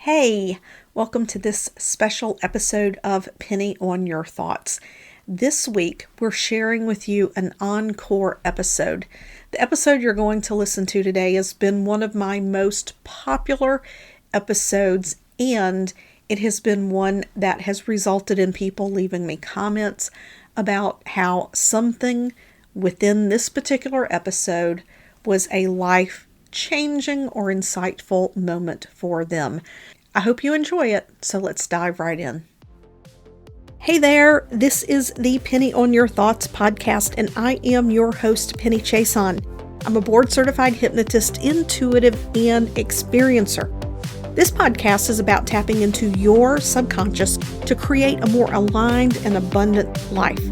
Hey, welcome to this special episode of Penny on Your Thoughts. This week, we're sharing with you an encore episode. The episode you're going to listen to today has been one of my most popular episodes, and it has been one that has resulted in people leaving me comments about how something within this particular episode was a life-changing or insightful moment for them. I hope you enjoy it, so let's dive right in. Hey there, this is the Penny on Your Thoughts podcast, and I am your host, Penny Chason. I'm a board-certified hypnotist, intuitive, and experiencer. This podcast is about tapping into your subconscious to create a more aligned and abundant life.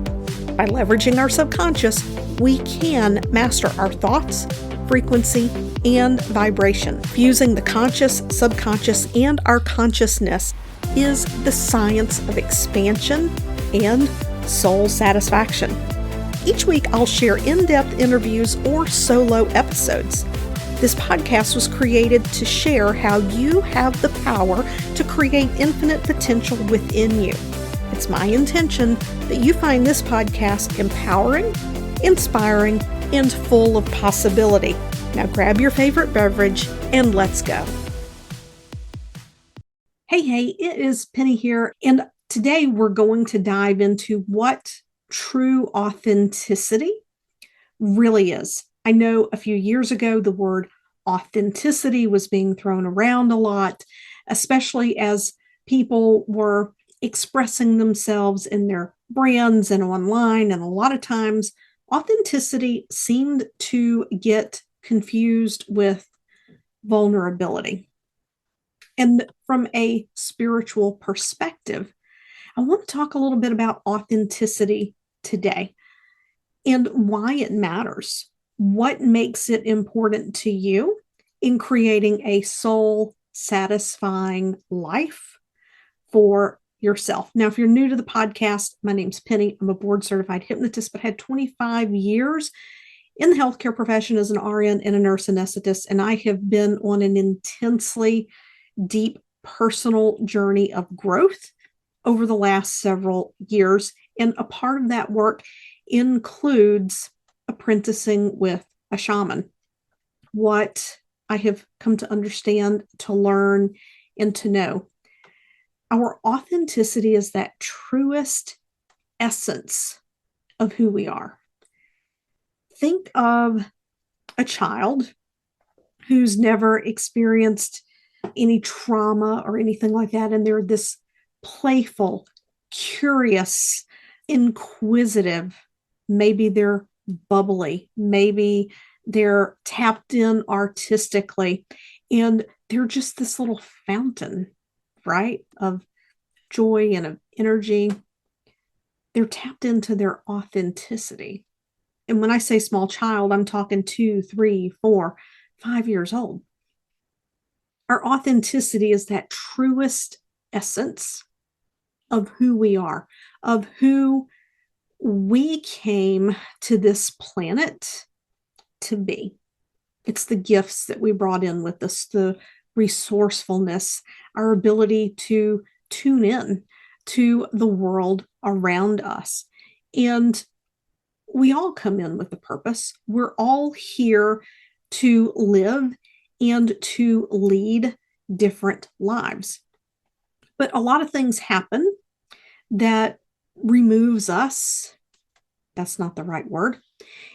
By leveraging our subconscious, we can master our thoughts, frequency, and vibration. Fusing the conscious, subconscious, and our consciousness is the science of expansion and soul satisfaction. Each week, I'll share in-depth interviews or solo episodes. This podcast was created to share how you have the power to create infinite potential within you. It's my intention that you find this podcast empowering, inspiring, and full of possibility. Now grab your favorite beverage and let's go. Hey, it is Penny here, and today we're going to dive into what true authenticity really is. I know a few years ago the word authenticity was being thrown around a lot, especially as people were expressing themselves in their brands and online, and a lot of times authenticity seemed to get confused with vulnerability. And from a spiritual perspective, I want to talk a little bit about authenticity today and why it matters. What makes it important to you in creating a soul satisfying life for yourself. Now, if you're new to the podcast, my name's Penny. I'm a board certified hypnotist, but had 25 years in the healthcare profession as an RN and a nurse anesthetist, and I have been on an intensely deep personal journey of growth over the last several years. And a part of that work includes apprenticing with a shaman. What I have come to understand, to learn, and to know. Our authenticity is that truest essence of who we are. Think of a child who's never experienced any trauma or anything like that, and they're this playful, curious, inquisitive. Maybe they're bubbly, maybe they're tapped in artistically, and they're just this little fountain, right, of joy and of energy. They're tapped into their authenticity. And when I say small child, I'm talking 2, 3, 4, 5 years old. Our authenticity is that truest essence of who we are, of who we came to this planet to be. It's the gifts that we brought in with us, the resourcefulness, our ability to tune in to the world around us. And we all come in with a purpose. We're all here to live and to lead different lives. But a lot of things happen that removes us. That's not the right word.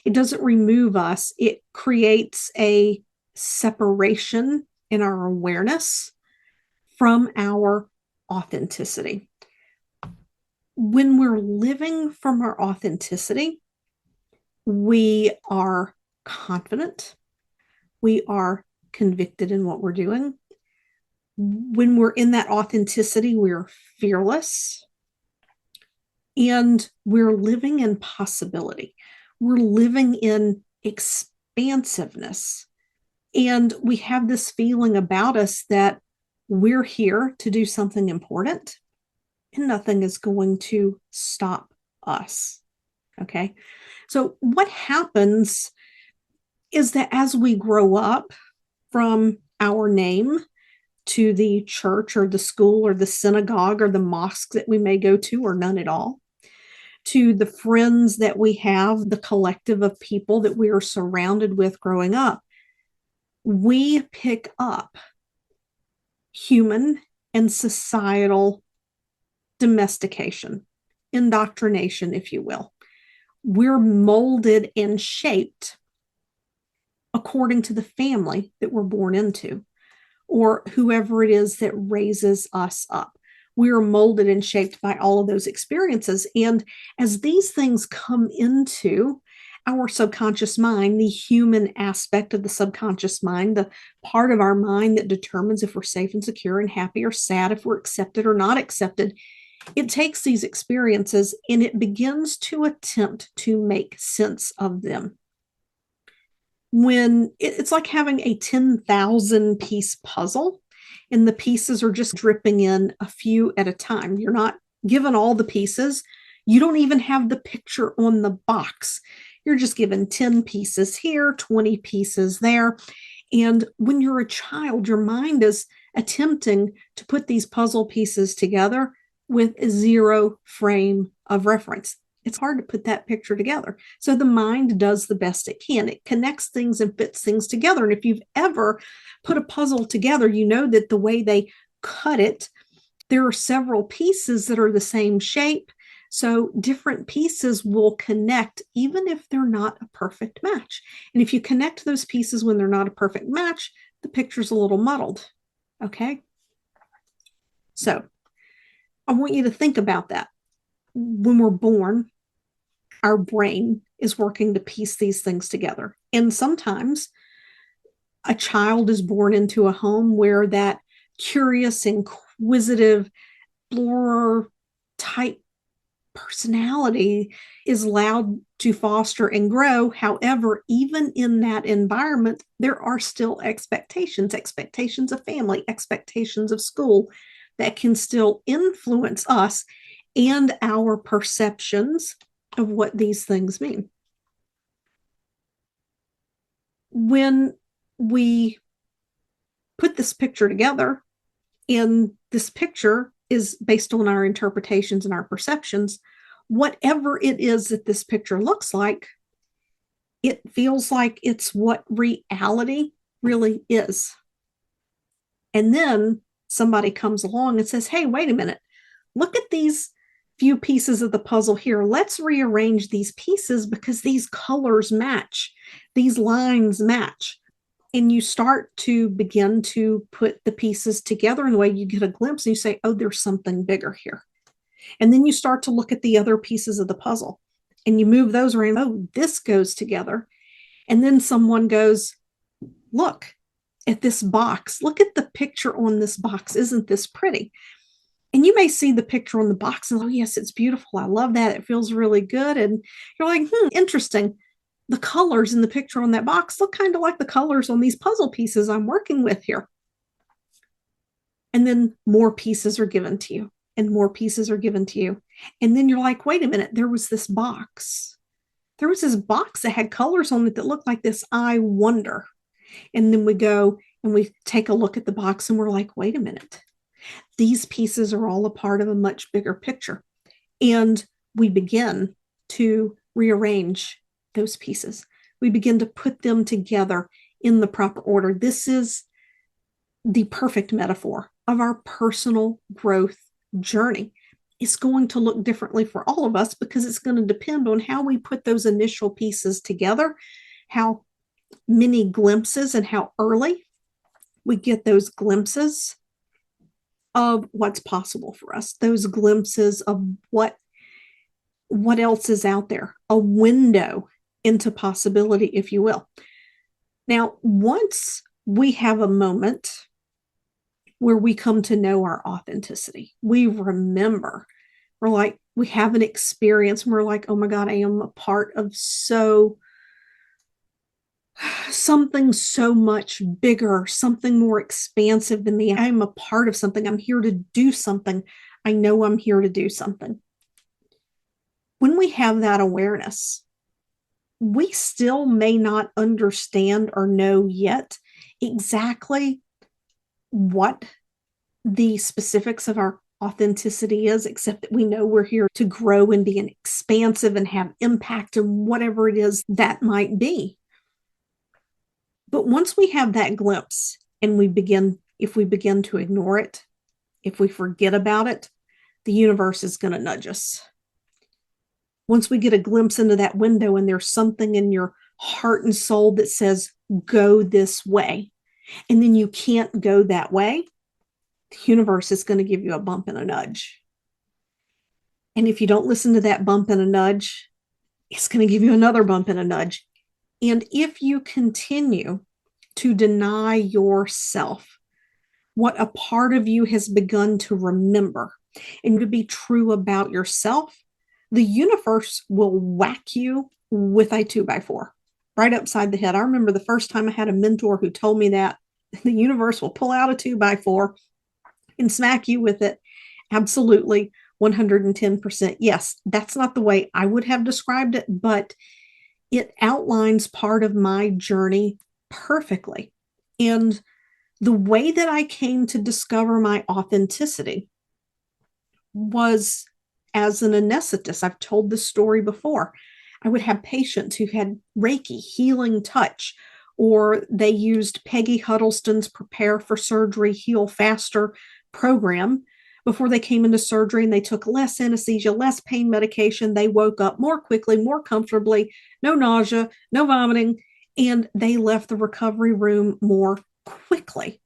It doesn't remove us. It creates a separation in our awareness from our authenticity. When we're living from our authenticity, we are confident. We are convicted in what we're doing. When we're in that authenticity, we're fearless. And we're living in possibility. We're living in expansiveness. And we have this feeling about us that we're here to do something important, and nothing is going to stop us. Okay? So what happens is that as we grow up from our name to the church or the school or the synagogue or the mosque that we may go to, or none at all, to the friends that we have, the collective of people that we are surrounded with growing up, we pick up human and societal domestication, indoctrination, if you will. We're molded and shaped according to the family that we're born into, or whoever it is that raises us up. We are molded and shaped by all of those experiences. And as these things come into our subconscious mind, the human aspect of the subconscious mind, the part of our mind that determines if we're safe and secure and happy or sad, if we're accepted or not accepted, it takes these experiences and it begins to attempt to make sense of them. When it's like having a 10,000 piece puzzle and the pieces are just dripping in a few at a time. You're not given all the pieces. You don't even have the picture on the box. You're just given 10 pieces here, 20 pieces there. And when you're a child, your mind is attempting to put these puzzle pieces together with a zero frame of reference. It's hard to put that picture together. So the mind does the best it can. It connects things and fits things together. And if you've ever put a puzzle together, you know that the way they cut it, there are several pieces that are the same shape. So different pieces will connect even if they're not a perfect match. And if you connect those pieces when they're not a perfect match, the picture's a little muddled. Okay? So I want you to think about that. When we're born, our brain is working to piece these things together. And sometimes a child is born into a home where that curious, inquisitive, explorer type personality is allowed to foster and grow. However, even in that environment, there are still expectations of family, expectations of school that can still influence us and our perceptions of what these things mean. When we put this picture together, and this picture is based on our interpretations and our perceptions, whatever it is that this picture looks like, it feels like it's what reality really is. And then somebody comes along and says, hey, wait a minute, look at these few pieces of the puzzle here. Let's rearrange these pieces because these colors match, these lines match. And you start to begin to put the pieces together in the way you get a glimpse and you say, oh, there's something bigger here. And then you start to look at the other pieces of the puzzle and you move those around. Oh, this goes together. And then someone goes, look at this box. Look at the picture on this box. Isn't this pretty? And you may see the picture on the box and, oh, yes, it's beautiful. I love that. It feels really good. And you're like, interesting. The colors in the picture on that box look kind of like the colors on these puzzle pieces I'm working with here. And then more pieces are given to you and more pieces are given to you. And then you're like, wait a minute, there was this box. There was this box that had colors on it that looked like this. I wonder. And then we go and we take a look at the box and we're like, wait a minute. These pieces are all a part of a much bigger picture. And we begin to rearrange those pieces. We begin to put them together in the proper order. This is the perfect metaphor of our personal growth journey. It's going to look differently for all of us because it's going to depend on how we put those initial pieces together, how many glimpses and how early we get those glimpses of what's possible for us, those glimpses of what else is out there, a window into possibility, if you will. Now, once we have a moment where we come to know our authenticity, we remember, we're like, we have an experience and we're like, oh my God, I am a part of something so much bigger, something more expansive than me. I'm a part of something. I'm here to do something. I know I'm here to do something. When we have that awareness, we still may not understand or know yet exactly what the specifics of our authenticity is, except that we know we're here to grow and be an expansive and have impact in whatever it is that might be. But once we have that glimpse and if we begin to ignore it, if we forget about it, the universe is going to nudge us. Once we get a glimpse into that window and there's something in your heart and soul that says, go this way, and then you can't go that way, the universe is going to give you a bump and a nudge. And if you don't listen to that bump and a nudge, it's going to give you another bump and a nudge. And if you continue to deny yourself what a part of you has begun to remember and to be true about yourself, the universe will whack you with a 2x4 right upside the head. I remember the first time I had a mentor who told me that the universe will pull out a 2x4 and smack you with it. Absolutely, 110%. Yes, that's not the way I would have described it, but it outlines part of my journey perfectly. And the way that I came to discover my authenticity was as an anesthetist. I've told this story before. I would have patients who had Reiki, healing touch, or they used Peggy Huddleston's Prepare for Surgery, Heal Faster program before they came into surgery, and they took less anesthesia, less pain medication. They woke up more quickly, more comfortably, no nausea, no vomiting, and they left the recovery room more quickly.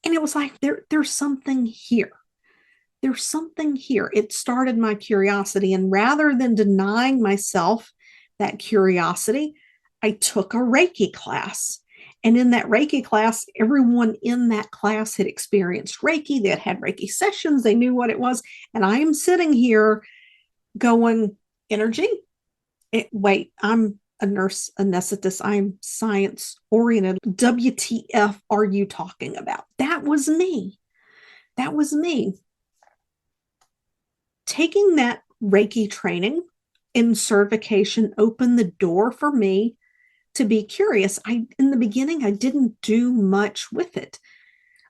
And it was like, there's something here. There's something here. It started my curiosity. And rather than denying myself that curiosity, I took a Reiki class. And in that Reiki class, everyone in that class had experienced Reiki. They had Reiki sessions. They knew what it was. And I am sitting here going, energy? Wait, I'm a nurse anesthetist. I'm science oriented. WTF are you talking about? That was me. That was me. Taking that Reiki training and certification opened the door for me to be curious. In the beginning, I didn't do much with it.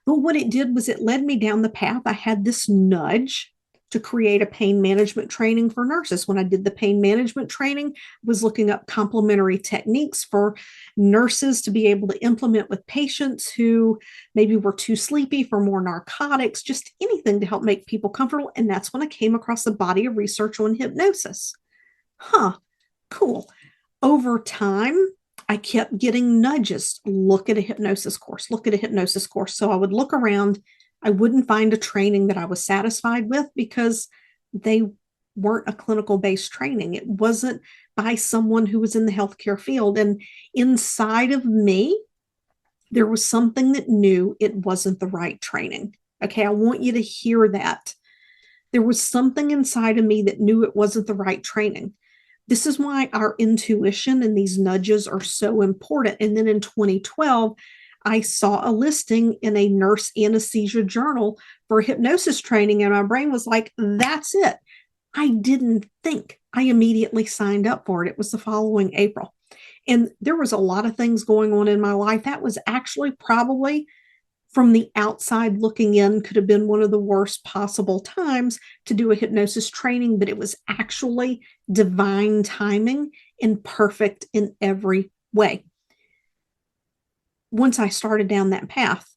But what it did was it led me down the path. I had this nudge to create a pain management training for nurses. When I did the pain management training, I was looking up complementary techniques for nurses to be able to implement with patients who maybe were too sleepy, for more narcotics, just anything to help make people comfortable. And that's when I came across a body of research on hypnosis. Cool. Over time, I kept getting nudges. Look at a hypnosis course, look at a hypnosis course. So I would look around. I wouldn't find a training that I was satisfied with because they weren't a clinical based training. It wasn't by someone who was in the healthcare field. And inside of me, there was something that knew it wasn't the right training. Okay, I want you to hear that. There was something inside of me that knew it wasn't the right training. This is why our intuition and these nudges are so important. And then in 2012, I saw a listing in a nurse anesthesia journal for hypnosis training, and my brain was like, that's it. I didn't think. I immediately signed up for it. It was the following April. And there was a lot of things going on in my life. That was actually probably, from the outside looking in, could have been one of the worst possible times to do a hypnosis training, but it was actually divine timing and perfect in every way. Once I started down that path,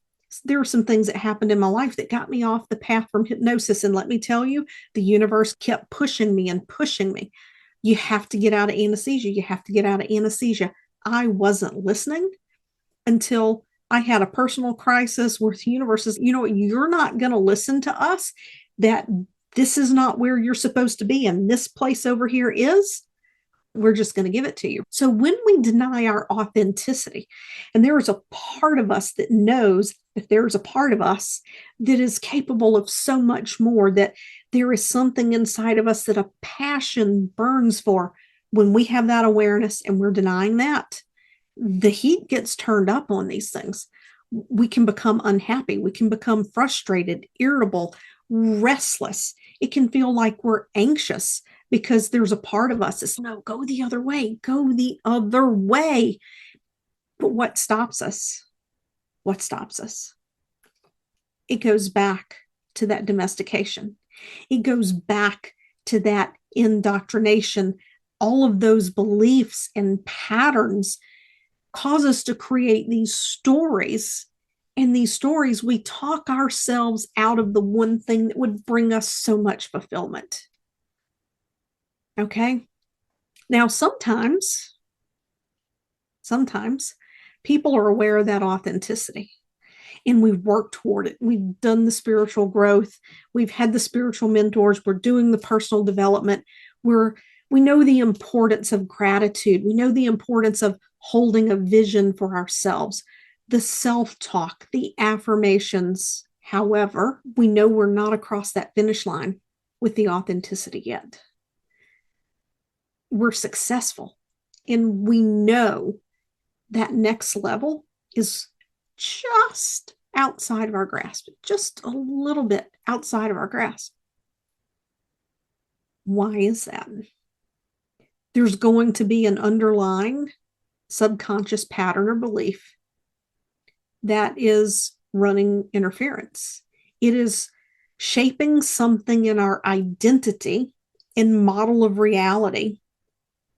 there were some things that happened in my life that got me off the path from hypnosis. And let me tell you, the universe kept pushing me and pushing me. You have to get out of anesthesia. You have to get out of anesthesia. I wasn't listening until I had a personal crisis where the universe says, you know what, you're not going to listen to us, that this is not where you're supposed to be. And this place over here is. We're just going to give it to you. So when we deny our authenticity, and there is a part of us that knows that there's a part of us that is capable of so much more, that there is something inside of us that a passion burns for, when we have that awareness and we're denying that, the heat gets turned up on these things. We can become unhappy. We can become frustrated, irritable, restless. It can feel like we're anxious because there's a part of us that's, no, go the other way, go the other way. But what stops us? What stops us? It goes back to that domestication. It goes back to that indoctrination. All of those beliefs and patterns cause us to create these stories. And these stories, we talk ourselves out of the one thing that would bring us so much fulfillment. Okay. Now, sometimes people are aware of that authenticity and we work toward it. We've done the spiritual growth. We've had the spiritual mentors. We're doing the personal development. We know the importance of gratitude. We know the importance of holding a vision for ourselves, the self-talk, the affirmations. However, we know we're not across that finish line with the authenticity yet. We're successful, and we know that next level is just outside of our grasp, just a little bit outside of our grasp. Why is that? There's going to be an underlying subconscious pattern or belief that is running interference. It is shaping something in our identity and model of reality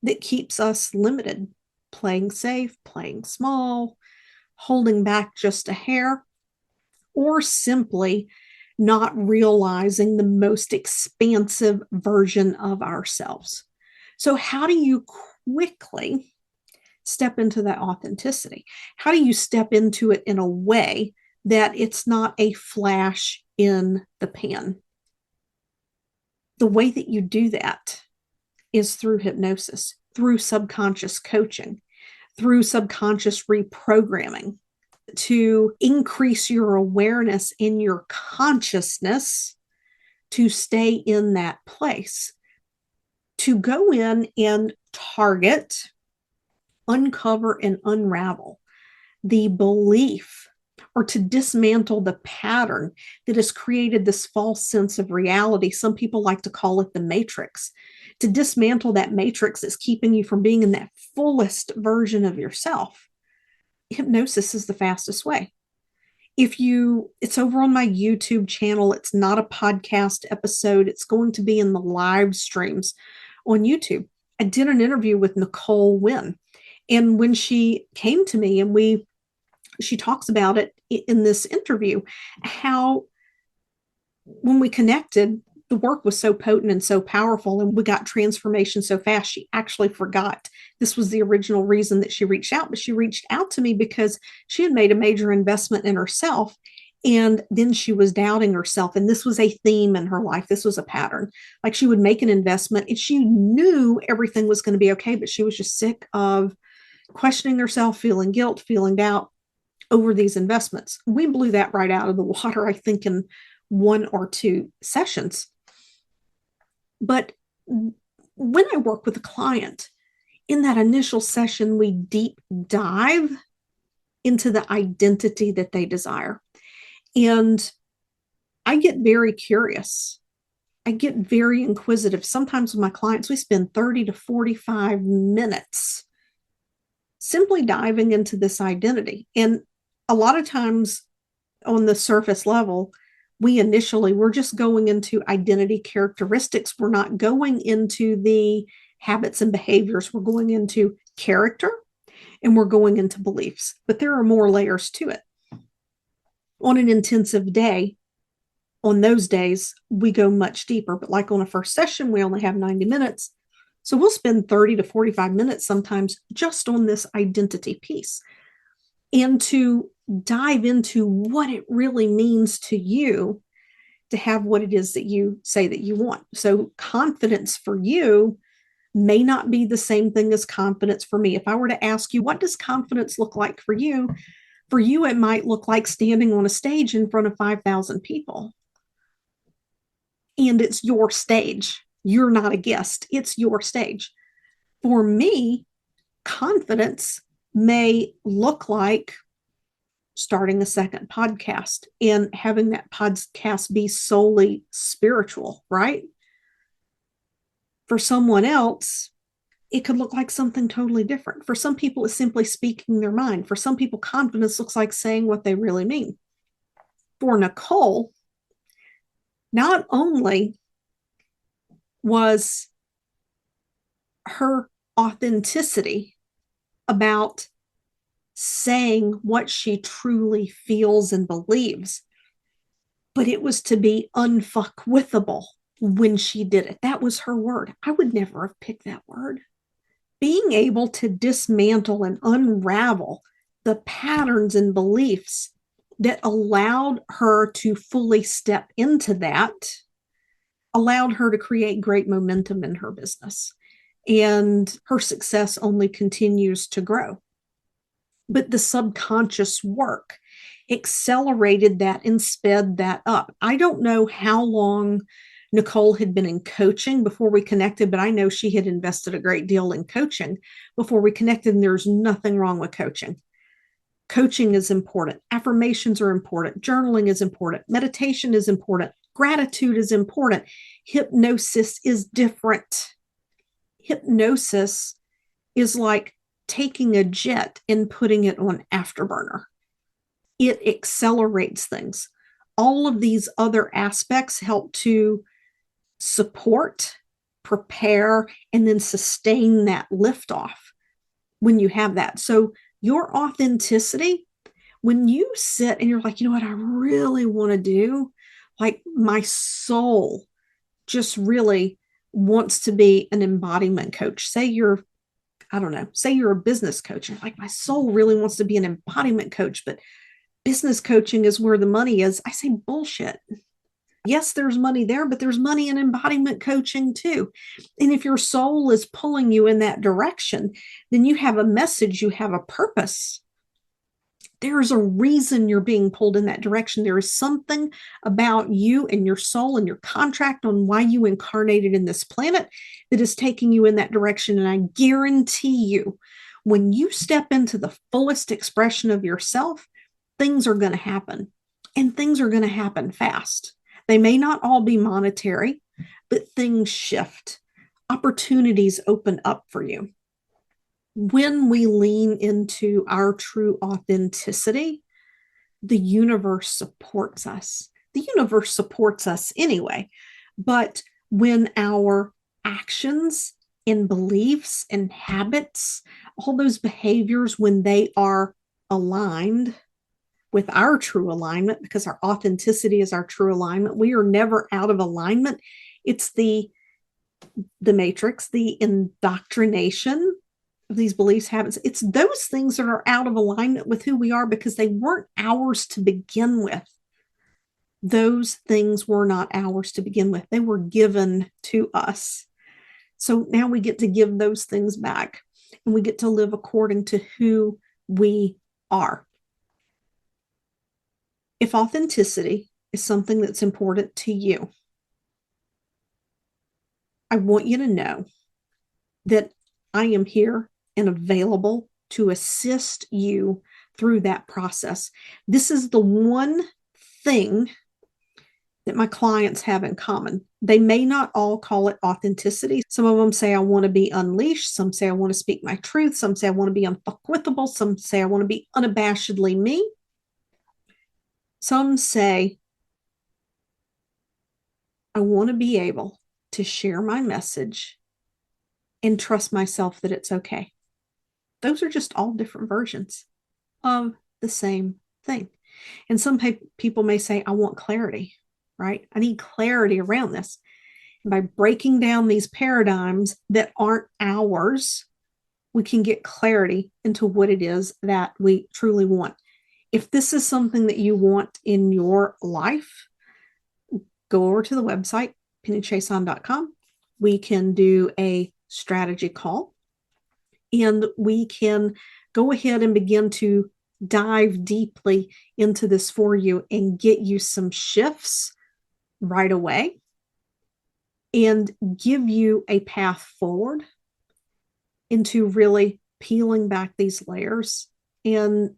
that keeps us limited, playing safe, playing small, holding back just a hair, or simply not realizing the most expansive version of ourselves. So, how do you quickly step into that authenticity? How do you step into it in a way that it's not a flash in the pan? The way that you do that is through hypnosis, through subconscious coaching, through subconscious reprogramming to increase your awareness in your consciousness to stay in that place, to go in and target, uncover, and unravel the belief or to dismantle the pattern that has created this false sense of reality. Some people like to call it the matrix. To dismantle that matrix that's keeping you from being in that fullest version of yourself. Hypnosis is the fastest way. It's over on my YouTube channel. It's not a podcast episode. It's going to be in the live streams on YouTube. I did an interview with Nicole Wynn. And when she came to me and she talks about it in this interview, how when we connected, the work was so potent and so powerful, and we got transformation so fast. She actually forgot this was the original reason that she reached out, but she reached out to me because she had made a major investment in herself. And then she was doubting herself. And this was a theme in her life. This was a pattern. Like she would make an investment and she knew everything was going to be okay, but she was just sick of questioning herself, feeling guilt, feeling doubt over these investments. We blew that right out of the water, I think, in 1 or 2 sessions. But when I work with a client, in that initial session, we deep dive into the identity that they desire. And I get very curious. I get very inquisitive. Sometimes with my clients, we spend 30 to 45 minutes simply diving into this identity. And a lot of times on the surface level, we're just going into identity characteristics. We're not going into the habits and behaviors. We're going into character and we're going into beliefs. But there are more layers to it. On an intensive day, on those days, we go much deeper. But like on a first session, we only have 90 minutes. So we'll spend 30 to 45 minutes sometimes just on this identity piece. And to dive into what it really means to you to have what it is that you say that you want. So confidence for you may not be the same thing as confidence for me. If I were to ask you, what does confidence look like for you? For you, it might look like standing on a stage in front of 5,000 people. And it's your stage. You're not a guest. It's your stage. For me, confidence may look like starting a second podcast and having that podcast be solely spiritual, right? For someone else, it could look like something totally different. For some people, it's simply speaking their mind. For some people, confidence looks like saying what they really mean. For Nicole, not only was her authenticity about saying what she truly feels and believes, but it was to be unfuckwithable when she did it. That was her word. I would never have picked that word. Being able to dismantle and unravel the patterns and beliefs that allowed her to fully step into that allowed her to create great momentum in her business. And her success only continues to grow. But the subconscious work accelerated that and sped that up. I don't know how long Nicole had been in coaching before we connected, but I know she had invested a great deal in coaching before we connected, and there's nothing wrong with coaching. Coaching is important. Affirmations are important. Journaling is important. Meditation is important. Gratitude is important. Hypnosis is different. Hypnosis is like taking a jet and putting it on afterburner. It accelerates things. All of these other aspects help to support, prepare, and then sustain that liftoff when you have that. So your authenticity, when you sit and you're like, you know what, I really want to do, like my soul just really wants to be an embodiment coach. Say you're, I don't know, say you're a business coach. And like, my soul really wants to be an embodiment coach, but business coaching is where the money is. I say bullshit. Yes, there's money there, but there's money in embodiment coaching too. And if your soul is pulling you in that direction, then you have a message, you have a purpose. There's a reason you're being pulled in that direction. There is something about you and your soul and your contract on why you incarnated in this planet that is taking you in that direction. And I guarantee you, when you step into the fullest expression of yourself, things are going to happen, and things are going to happen fast. They may not all be monetary, but things shift. Opportunities open up for you. When we lean into our true authenticity, the universe supports us. The universe supports us anyway. But when our actions and beliefs and habits, all those behaviors, when they are aligned with our true alignment, because our authenticity is our true alignment, we are never out of alignment. It's the matrix, the indoctrination of these beliefs, habits. It's those things that are out of alignment with who we are because they weren't ours to begin with. Those things were not ours to begin with. They were given to us. So now we get to give those things back, and we get to live according to who we are. If authenticity is something that's important to you, I want you to know that I am here and available to assist you through that process. This is the one thing that my clients have in common. They may not all call it authenticity. Some of them say, I want to be unleashed. Some say, I want to speak my truth. Some say, I want to be unfuckwithable. Some say, I want to be unabashedly me. Some say, I want to be able to share my message and trust myself that it's okay. Those are just all different versions of the same thing. And some people may say, I want clarity, right? I need clarity around this. And by breaking down these paradigms that aren't ours, we can get clarity into what it is that we truly want. If this is something that you want in your life, go over to the website, pennychason.com. We can do a strategy call, and we can go ahead and begin to dive deeply into this for you and get you some shifts right away and give you a path forward into really peeling back these layers and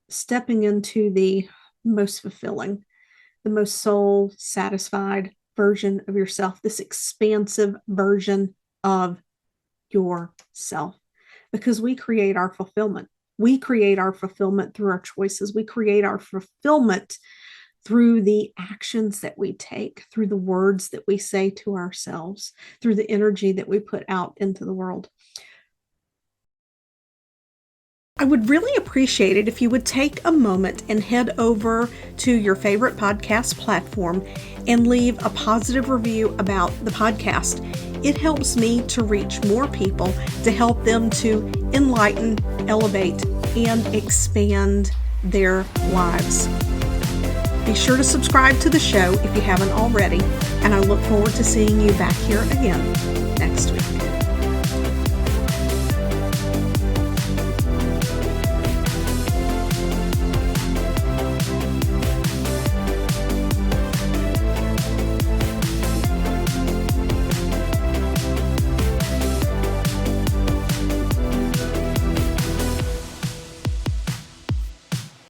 stepping into the most fulfilling, the most soul satisfied version of yourself, this expansive version of yourself. Because we create our fulfillment. We create our fulfillment through our choices. We create our fulfillment through the actions that we take, through the words that we say to ourselves, through the energy that we put out into the world. I would really appreciate it if you would take a moment and head over to your favorite podcast platform and leave a positive review about the podcast. It helps me to reach more people, to help them to enlighten, elevate, and expand their lives. Be sure to subscribe to the show if you haven't already, and I look forward to seeing you back here again next week.